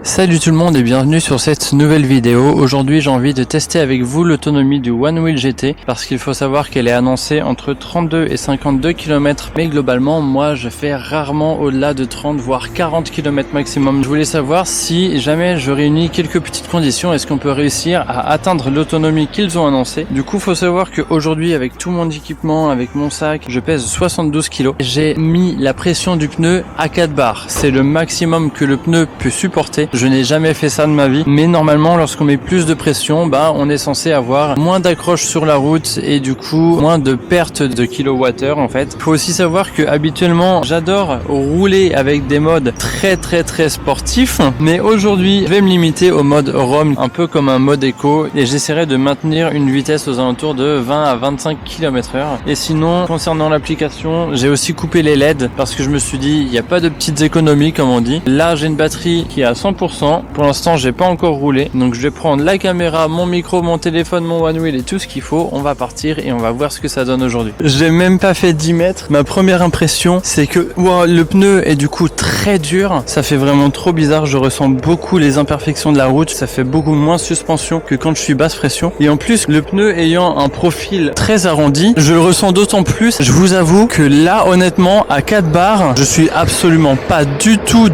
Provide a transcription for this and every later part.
Salut tout le monde et bienvenue sur cette nouvelle vidéo. Aujourd'hui j'ai envie de tester avec vous l'autonomie du Onewheel GT parce qu'il faut savoir qu'elle est annoncée entre 32 et 52 km, mais globalement moi je fais rarement au-delà de 30 voire 40 km maximum. Je voulais savoir si jamais je réunis quelques petites conditions, est-ce qu'on peut réussir à atteindre l'autonomie qu'ils ont annoncée. Du coup faut savoir qu'aujourd'hui avec tout mon équipement, avec mon sac, je pèse 72 kg. J'ai mis la pression du pneu à 4 bars, c'est le maximum que le pneu peut supporter. Je n'ai jamais fait ça de ma vie, mais normalement lorsqu'on met plus de pression, on est censé avoir moins d'accroche sur la route et du coup moins de perte de kilowattheure en fait. Il faut aussi savoir que habituellement j'adore rouler avec des modes très sportifs, mais aujourd'hui je vais me limiter au mode ROM, un peu comme un mode éco, et j'essaierai de maintenir une vitesse aux alentours de 20 à 25 km/h. Et sinon concernant l'application, j'ai aussi coupé les LED parce que je me suis dit il n'y a pas de petites économies comme on dit. Là j'ai une batterie qui est à 100%. Pour l'instant j'ai pas encore roulé, donc je vais prendre la caméra, mon micro, mon téléphone, mon Onewheel et tout ce qu'il faut. On va partir et on va voir ce que ça donne aujourd'hui. J'ai même pas fait 10 mètres. Ma première impression c'est que le pneu est du coup très dur, ça fait vraiment trop bizarre. Je ressens beaucoup les imperfections de la route, ça fait beaucoup moins suspension que quand je suis basse pression, et en plus le pneu ayant un profil très arrondi, je le ressens d'autant plus. Je vous avoue que là honnêtement à 4 bars je suis absolument pas du tout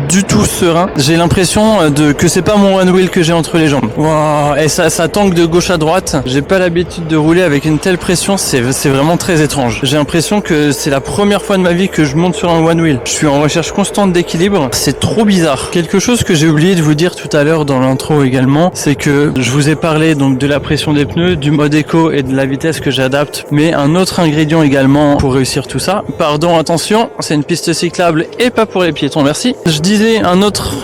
serein. J'ai l'impression que c'est pas mon Onewheel que j'ai entre les jambes. Wow. Et ça tangue de gauche à droite. J'ai pas l'habitude de rouler avec une telle pression, c'est vraiment très étrange. J'ai l'impression que c'est la première fois de ma vie que je monte sur un Onewheel. Je suis en recherche constante d'équilibre, c'est trop bizarre. Quelque chose que j'ai oublié de vous dire tout à l'heure dans l'intro également, c'est que je vous ai parlé donc de la pression des pneus, du mode éco et de la vitesse que j'adapte, mais un autre ingrédient également pour réussir tout ça. Pardon, attention, c'est une piste cyclable et pas pour les piétons, merci. Je disais un autre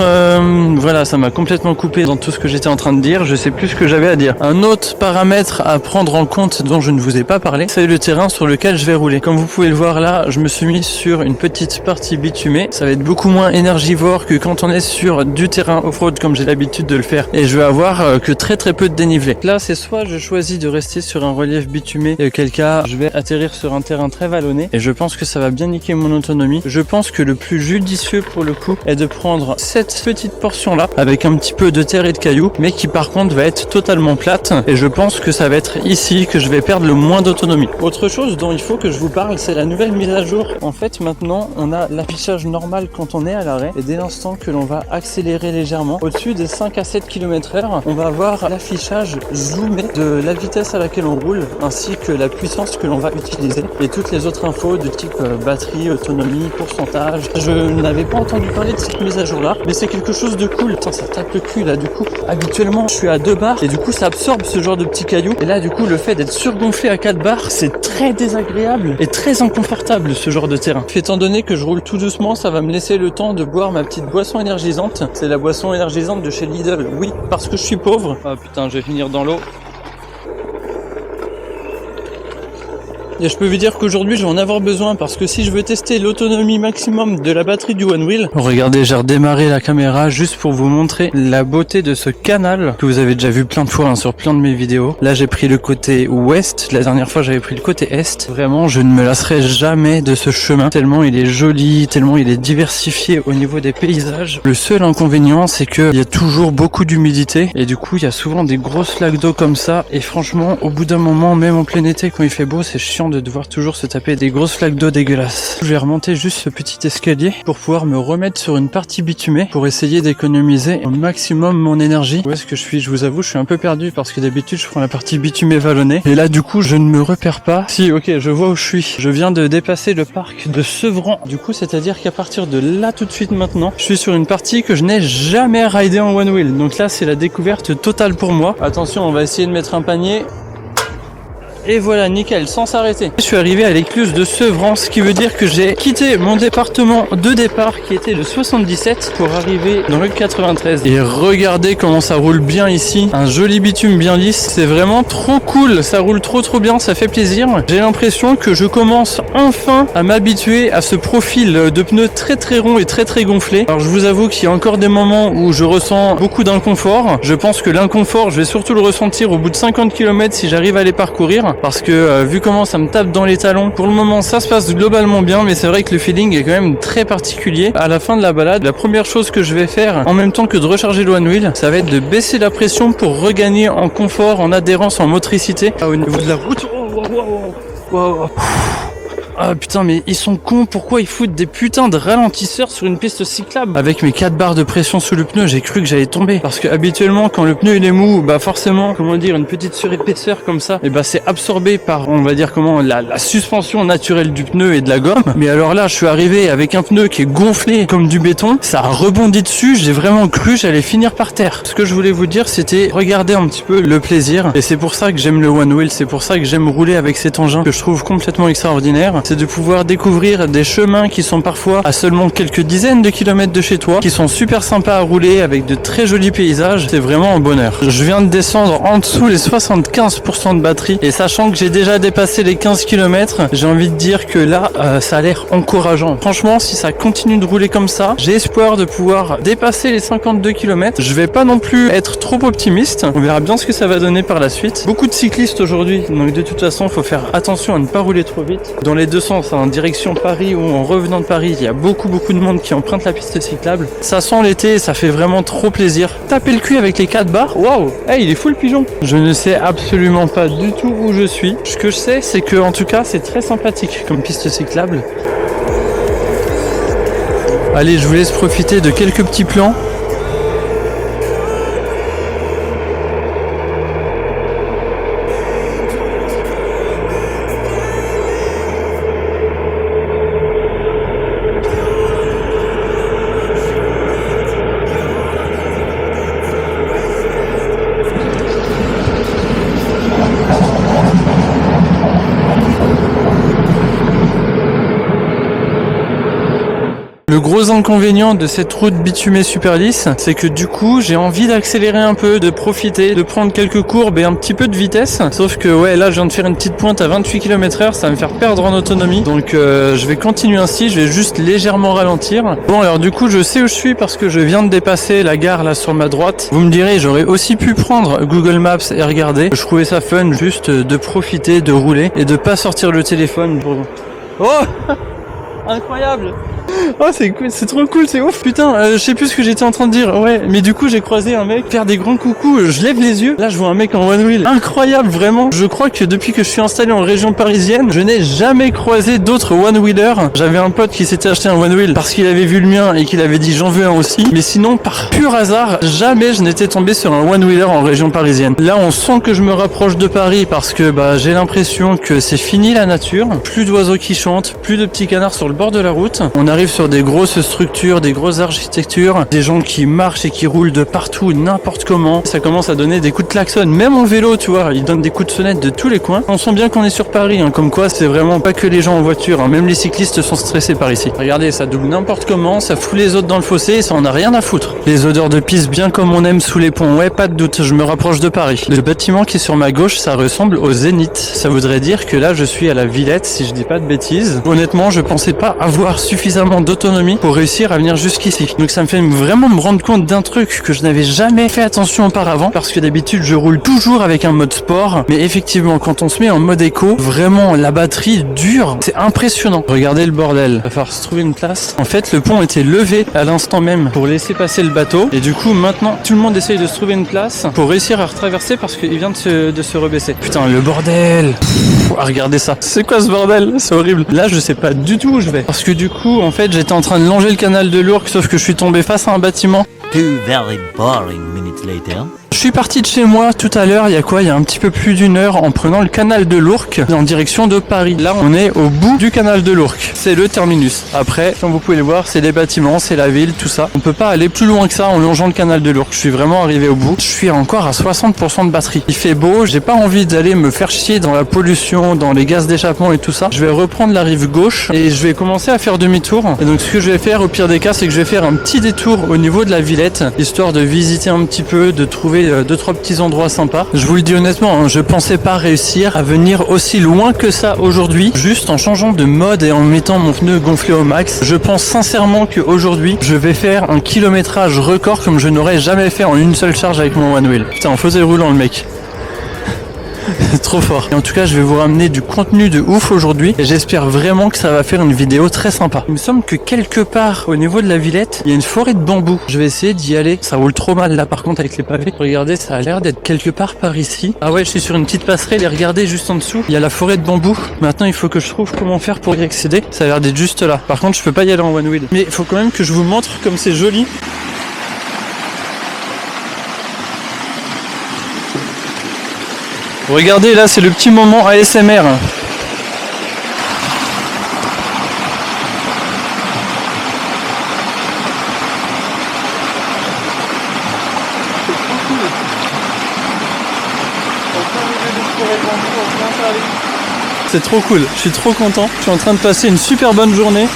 voilà, ça m'a complètement coupé dans tout ce que j'étais en train de dire, je sais plus ce que j'avais à dire. Un autre paramètre à prendre en compte dont je ne vous ai pas parlé, c'est le terrain sur lequel je vais rouler. Comme vous pouvez le voir là, je me suis mis sur une petite partie bitumée. Ça va être beaucoup moins énergivore que quand on est sur du terrain off-road comme j'ai l'habitude de le faire. Et je vais avoir que très peu de dénivelé. Là, c'est soit je choisis de rester sur un relief bitumé, et auquel cas je vais atterrir sur un terrain très vallonné. Et je pense que ça va bien niquer mon autonomie. Je pense que le plus judicieux pour le coup est de prendre cette petite portion là avec un petit peu de terre et de cailloux, mais qui par contre va être totalement plate, et je pense que ça va être ici que je vais perdre le moins d'autonomie. Autre chose dont il faut que je vous parle, c'est la nouvelle mise à jour. En fait maintenant on a l'affichage normal quand on est à l'arrêt, et dès l'instant que l'on va accélérer légèrement au-dessus des 5 à 7 km/h, on va avoir l'affichage zoomé de la vitesse à laquelle on roule ainsi que la puissance que l'on va utiliser et toutes les autres infos de type batterie, autonomie, pourcentage. Je n'avais pas entendu parler de cette mise à jour là, mais c'est quelque chose de cool. Putain, ça tape le cul là, du coup habituellement je suis à 2 bars et du coup ça absorbe ce genre de petits cailloux, et là du coup le fait d'être surgonflé à 4 bars c'est très désagréable et très inconfortable ce genre de terrain. Étant donné que je roule tout doucement, ça va me laisser le temps de boire ma petite boisson énergisante. C'est la boisson énergisante de chez Lidl, oui, parce que je suis pauvre. Ah putain, je vais finir dans l'eau. Et je peux vous dire qu'aujourd'hui je vais en avoir besoin, parce que si je veux tester l'autonomie maximum de la batterie du Onewheel, regardez, j'ai redémarré la caméra juste pour vous montrer la beauté de ce canal que vous avez déjà vu plein de fois sur plein de mes vidéos. Là j'ai pris le côté ouest, la dernière fois j'avais pris le côté est. Vraiment je ne me lasserai jamais de ce chemin, tellement il est joli, tellement il est diversifié au niveau des paysages. Le seul inconvénient c'est qu'il y a toujours beaucoup d'humidité, et du coup il y a souvent des grosses flaques d'eau comme ça, et franchement au bout d'un moment, même en plein été quand il fait beau, c'est chiant de devoir toujours se taper des grosses flaques d'eau dégueulasses. Je vais remonter juste ce petit escalier pour pouvoir me remettre sur une partie bitumée pour essayer d'économiser au maximum mon énergie. Où est-ce que je suis? Je vous avoue, je suis un peu perdu parce que d'habitude je prends la partie bitumée vallonnée, et là du coup je ne me repère pas. Si, ok, je vois où je suis. Je viens de dépasser le parc de Sevran. Du coup, c'est-à-dire qu'à partir de là tout de suite maintenant, je suis sur une partie que je n'ai jamais ridé en Onewheel. Donc là c'est la découverte totale pour moi. Attention, on va essayer de mettre un panier. Et voilà, nickel, sans s'arrêter. Je suis arrivé à l'écluse de Sevran, ce qui veut dire que j'ai quitté mon département de départ qui était le 77 pour arriver dans le 93. Et regardez comment ça roule bien ici. Un joli bitume bien lisse. C'est vraiment trop cool. Ça roule trop bien, ça fait plaisir. J'ai l'impression que je commence enfin à m'habituer à ce profil de pneus très rond et très gonflé. Alors je vous avoue qu'il y a encore des moments où je ressens beaucoup d'inconfort. Je pense que l'inconfort, je vais surtout le ressentir au bout de 50 km si j'arrive à les parcourir. parce que vu comment ça me tape dans les talons, pour le moment ça se passe globalement bien, mais c'est vrai que le feeling est quand même très particulier. À la fin de la balade, la première chose que je vais faire en même temps que de recharger le One Wheel, ça va être de baisser la pression pour regagner en confort, en adhérence, en motricité au niveau de la route. Ah putain, mais ils sont cons, pourquoi ils foutent des putains de ralentisseurs sur une piste cyclable? Avec mes 4 barres de pression sous le pneu, j'ai cru que j'allais tomber. Parce que habituellement, quand le pneu il est mou, bah forcément, comment dire, une petite surépaisseur comme ça, et bah c'est absorbé par, on va dire comment, la suspension naturelle du pneu et de la gomme. Mais alors là, je suis arrivé avec un pneu qui est gonflé comme du béton, ça a rebondi dessus, j'ai vraiment cru que j'allais finir par terre. Ce que je voulais vous dire, c'était regarder un petit peu le plaisir. Et c'est pour ça que j'aime le One Wheel, c'est pour ça que j'aime rouler avec cet engin que je trouve complètement extraordinaire. C'est de pouvoir découvrir des chemins qui sont parfois à seulement quelques dizaines de kilomètres de chez toi, qui sont super sympas à rouler avec de très jolis paysages. C'est vraiment un bonheur. Je viens de descendre en dessous les 75% de batterie et sachant que j'ai déjà dépassé les 15 km, j'ai envie de dire que là, ça a l'air encourageant. Franchement, si ça continue de rouler comme ça, j'ai espoir de pouvoir dépasser les 52 km. Je vais pas non plus être trop optimiste. On verra bien ce que ça va donner par la suite. Beaucoup de cyclistes aujourd'hui, donc de toute façon, faut faire attention à ne pas rouler trop vite. Dans les deux sens, en direction Paris ou en revenant de Paris, il y a beaucoup de monde qui emprunte la piste cyclable. Ça sent l'été, ça fait vraiment trop plaisir. Taper le cul avec les 4 barres, waouh, hey, il est fou le pigeon. Je ne sais absolument pas du tout où je suis. Ce que je sais, c'est que en tout cas, c'est très sympathique comme piste cyclable. Allez, je vous laisse profiter de quelques petits plans. Le gros inconvénient de cette route bitumée super lisse, c'est que du coup, j'ai envie d'accélérer un peu, de profiter, de prendre quelques courbes et un petit peu de vitesse. Sauf que ouais, là, je viens de faire une petite pointe à 28 km/h, ça va me faire perdre en autonomie. Donc je vais continuer ainsi, je vais juste légèrement ralentir. Bon, alors du coup, je sais où je suis parce que je viens de dépasser la gare là sur ma droite. Vous me direz, j'aurais aussi pu prendre Google Maps et regarder. Je trouvais ça fun juste de profiter, de rouler et de pas sortir le téléphone pour... Oh incroyable. Oh c'est cool, c'est trop cool, c'est ouf. Putain, je sais plus ce que j'étais en train de dire. Ouais, mais du coup j'ai croisé un mec faire des grands coucous. Je lève les yeux. Là je vois un mec en one wheel. Incroyable, vraiment. Je crois que depuis que je suis installé en région parisienne, je n'ai jamais croisé d'autres one wheelers. J'avais un pote qui s'était acheté un one wheel parce qu'il avait vu le mien et qu'il avait dit j'en veux un aussi. Mais sinon par pur hasard, jamais je n'étais tombé sur un one wheeler en région parisienne. Là on sent que je me rapproche de Paris parce que bah j'ai l'impression que c'est fini la nature. Plus d'oiseaux qui chantent, plus de petits canards sur le bord de la route. On arrive sur des grosses structures, des grosses architectures, des gens qui marchent et qui roulent de partout, n'importe comment. Ça commence à donner des coups de klaxon, même en vélo, tu vois, ils donnent des coups de sonnette de tous les coins. On sent bien qu'on est sur Paris, hein, comme quoi c'est vraiment pas que les gens en voiture, hein, même les cyclistes sont stressés par ici. Regardez, ça double n'importe comment, ça fout les autres dans le fossé et ça en a rien à foutre. Les odeurs de pisse bien comme on aime sous les ponts, ouais, pas de doute, je me rapproche de Paris. Le bâtiment qui est sur ma gauche, ça ressemble au Zénith. Ça voudrait dire que là, je suis à la Villette, si je dis pas de bêtises. Honnêtement, je pensais pas avoir suffisamment d'autonomie pour réussir à venir jusqu'ici. Donc ça me fait vraiment me rendre compte d'un truc que je n'avais jamais fait attention auparavant, parce que d'habitude je roule toujours avec un mode sport, mais effectivement quand on se met en mode éco, vraiment la batterie dure, c'est impressionnant. Regardez le bordel, va falloir se trouver une place. En fait le pont était levé à l'instant même pour laisser passer le bateau, et du coup maintenant tout le monde essaye de se trouver une place pour réussir à retraverser parce qu'il vient de se rebaisser. Putain le bordel. Regardez ça, c'est quoi ce bordel? C'est horrible. Là je sais pas du tout où je vais, parce que du coup en fait j'étais en train de longer le canal de l'Ourcq, sauf que je suis tombé face à un bâtiment. 2 very boring minutes later. Je suis parti de chez moi tout à l'heure, il y a un petit peu plus d'une heure, en prenant le canal de l'Ourcq en direction de Paris. Là, on est au bout du canal de l'Ourcq. C'est le terminus. Après, comme vous pouvez le voir, c'est des bâtiments, c'est la ville, tout ça. On peut pas aller plus loin que ça en longeant le canal de l'Ourcq. Je suis vraiment arrivé au bout. Je suis encore à 60% de batterie. Il fait beau, j'ai pas envie d'aller me faire chier dans la pollution, dans les gaz d'échappement et tout ça. Je vais reprendre la rive gauche et je vais commencer à faire demi-tour. Et donc, ce que je vais faire au pire des cas, c'est que je vais faire un petit détour au niveau de la Villette, histoire de visiter un petit peu, de trouver 2-3 petits endroits sympas. Je vous le dis honnêtement, hein, je pensais pas réussir à venir aussi loin que ça aujourd'hui, juste en changeant de mode et en mettant mon pneu gonflé au max. Je pense sincèrement qu'aujourd'hui, je vais faire un kilométrage record comme je n'aurais jamais fait en une seule charge avec mon one wheel. Putain, en fauteuil roulant le mec. Trop fort. Et en tout cas, je vais vous ramener du contenu de ouf aujourd'hui et j'espère vraiment que ça va faire une vidéo très sympa. Il me semble que quelque part au niveau de la Villette, il y a une forêt de bambou. Je vais essayer d'y aller. Ça roule trop mal là par contre avec les pavés. Regardez, ça a l'air d'être quelque part par ici. Ah ouais, je suis sur une petite passerelle et regardez juste en dessous, il y a la forêt de bambou. Maintenant, il faut que je trouve comment faire pour y accéder. Ça a l'air d'être juste là. Par contre, je peux pas y aller en one wheel. Mais il faut quand même que je vous montre comme c'est joli. Regardez là, c'est le petit moment ASMR. C'est trop cool, je suis trop content. Je suis en train de passer une super bonne journée.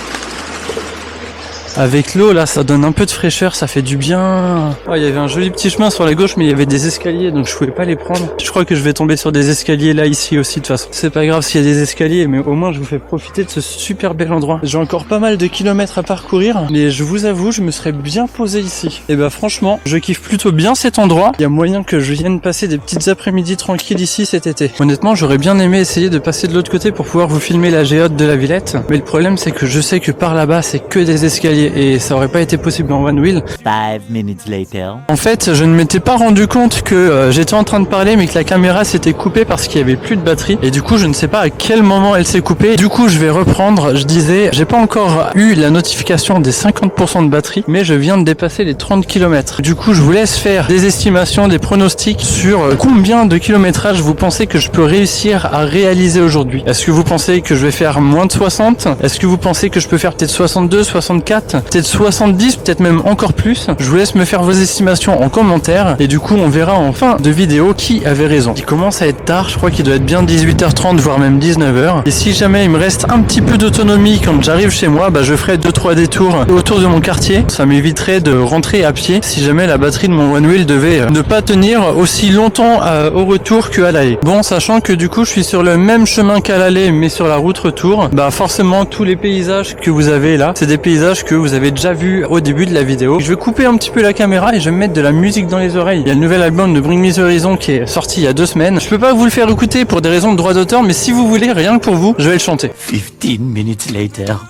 Avec l'eau là, ça donne un peu de fraîcheur, ça fait du bien. Oh, il y avait un joli petit chemin sur la gauche, mais il y avait des escaliers, donc je pouvais pas les prendre. Je crois que je vais tomber sur des escaliers là, ici aussi, de toute façon. C'est pas grave s'il y a des escaliers, mais au moins je vous fais profiter de ce super bel endroit. J'ai encore pas mal de kilomètres à parcourir, mais je vous avoue, je me serais bien posé ici. Et bah franchement, je kiffe plutôt bien cet endroit. Il y a moyen que je vienne passer des petites après-midi tranquilles ici cet été. Honnêtement, j'aurais bien aimé essayer de passer de l'autre côté pour pouvoir vous filmer la géote de la Villette, mais le problème c'est que je sais que par là-bas c'est que des escaliers et ça aurait pas été possible en one wheel. 5 minutes later. En fait, je ne m'étais pas rendu compte que j'étais en train de parler mais que la caméra s'était coupée parce qu'il y avait plus de batterie et du coup je ne sais pas à quel moment elle s'est coupée. Du coup je vais reprendre. Je disais, j'ai pas encore eu la notification des 50% de batterie, mais je viens de dépasser les 30 km. Du coup je vous laisse faire des estimations, des pronostics sur combien de kilométrage vous pensez que je peux réussir à réaliser aujourd'hui. Est-ce que vous pensez que je vais faire moins de 60? Est-ce que vous pensez que je peux faire peut-être 62, 64, peut-être 70, peut-être même encore plus? Je vous laisse me faire vos estimations en commentaire et du coup on verra en fin de vidéo qui avait raison. Il commence à être tard, je crois qu'il doit être bien 18h30 voire même 19h, et si jamais il me reste un petit peu d'autonomie quand j'arrive chez moi, bah je ferai 2-3 détours autour de mon quartier. Ça m'éviterait de rentrer à pied si jamais la batterie de mon one wheel devait ne pas tenir aussi longtemps au retour qu'à l'aller. Bon, sachant que du coup je suis sur le même chemin qu'à l'aller mais sur la route retour, bah forcément tous les paysages que vous avez là, c'est des paysages que vous avez déjà vu au début de la vidéo. Je vais couper un petit peu la caméra et je vais me mettre de la musique dans les oreilles. Il y a le nouvel album de Bring Me The Horizon qui est sorti il y a 2 semaines. Je peux pas vous le faire écouter pour des raisons de droit d'auteur, mais si vous voulez, rien que pour vous, je vais le chanter. 15 minutes later.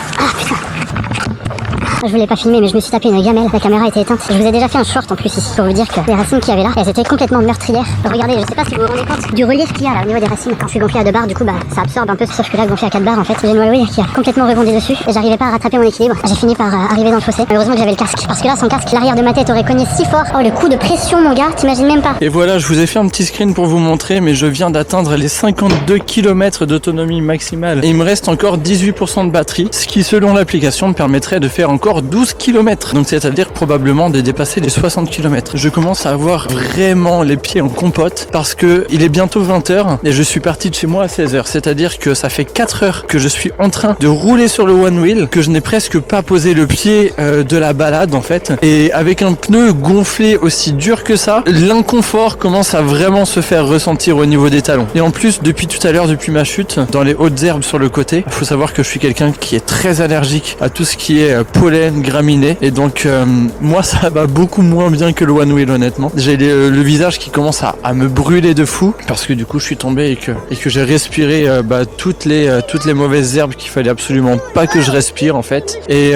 Je voulais pas filmer mais je me suis tapé une gamelle, la caméra était éteinte. Je vous ai déjà fait un short en plus ici pour vous dire que les racines qu'il y avait là, elles étaient complètement meurtrières. Regardez, je sais pas si vous vous rendez compte du relief qu'il y a là au niveau des racines. Quand je suis gonflé à 2 barres, du coup bah ça absorbe un peu, sauf que là gonflé à 4 barres en fait, j'ai une wheel qui a complètement rebondi dessus et j'arrivais pas à rattraper mon équilibre. J'ai fini par arriver dans le fossé. Heureusement que j'avais le casque, parce que là sans casque, l'arrière de ma tête aurait cogné si fort. Oh le coup de pression mon gars, t'imagines même pas. Et voilà, je vous ai fait un petit screen pour vous montrer, mais je viens d'atteindre les 52 km d'autonomie maximale et il me reste encore 18% de batterie, ce qui selon l'application me permettrait de faire encore 12 km. Donc c'est-à-dire probablement de dépasser les 60 km. Je commence à avoir vraiment les pieds en compote parce que il est bientôt 20h et je suis parti de chez moi à 16h. C'est-à-dire que ça fait 4 heures que je suis en train de rouler sur le one wheel, que je n'ai presque pas posé le pied de la balade en fait. Et avec un pneu gonflé aussi dur que ça, l'inconfort commence à vraiment se faire ressentir au niveau des talons. Et en plus, depuis tout à l'heure, depuis ma chute, dans les hautes herbes sur le côté, il faut savoir que je suis quelqu'un qui est très allergique à tout ce qui est pollen, graminées. Et donc moi ça va beaucoup moins bien que le one wheel honnêtement. J'ai le visage qui commence à me brûler de fou parce que du coup je suis tombé et que j'ai respiré toutes les mauvaises herbes qu'il fallait absolument pas que je respire en fait. Et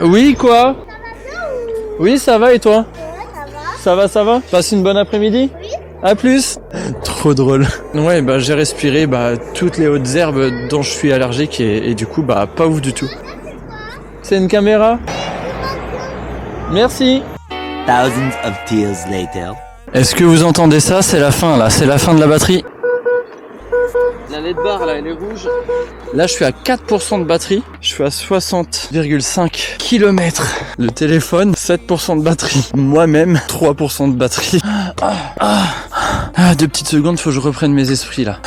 oui quoi? Oui ça va et toi? Ça va? Passe une bonne après-midi? Oui. À plus. Trop drôle. Ouais bah j'ai respiré toutes les hautes herbes dont je suis allergique et du coup pas ouf du tout. C'est une caméra? Merci. Thousands of tears later. Est-ce que vous entendez ça? C'est la fin là, c'est la fin de la batterie. La LED bar là, elle est rouge. Là, je suis à 4% de batterie. Je suis à 60,5 km. Le téléphone, 7% de batterie. Moi-même, 3% de batterie. 2 petites secondes, faut que je reprenne mes esprits là.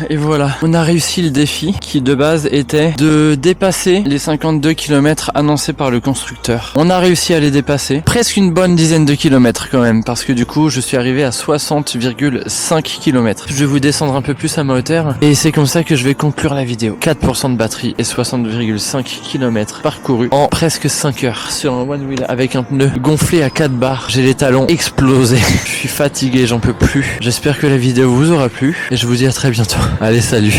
Et voilà, on a réussi le défi qui de base était de dépasser les 52 km annoncés par le constructeur. On a réussi à les dépasser. Presque une bonne dizaine de kilomètres quand même, parce que du coup, je suis arrivé à 60,5 km. Je vais vous descendre un peu plus à ma hauteur et c'est comme ça que je vais conclure la vidéo. 4% de batterie et 60,5 km parcourus en presque 5 heures sur un one wheel avec un pneu gonflé à 4 barres. J'ai les talons explosés. Je suis fatigué, j'en peux plus. J'espère que la vidéo vous aura plu et je vous dis à très bientôt. Allez, salut!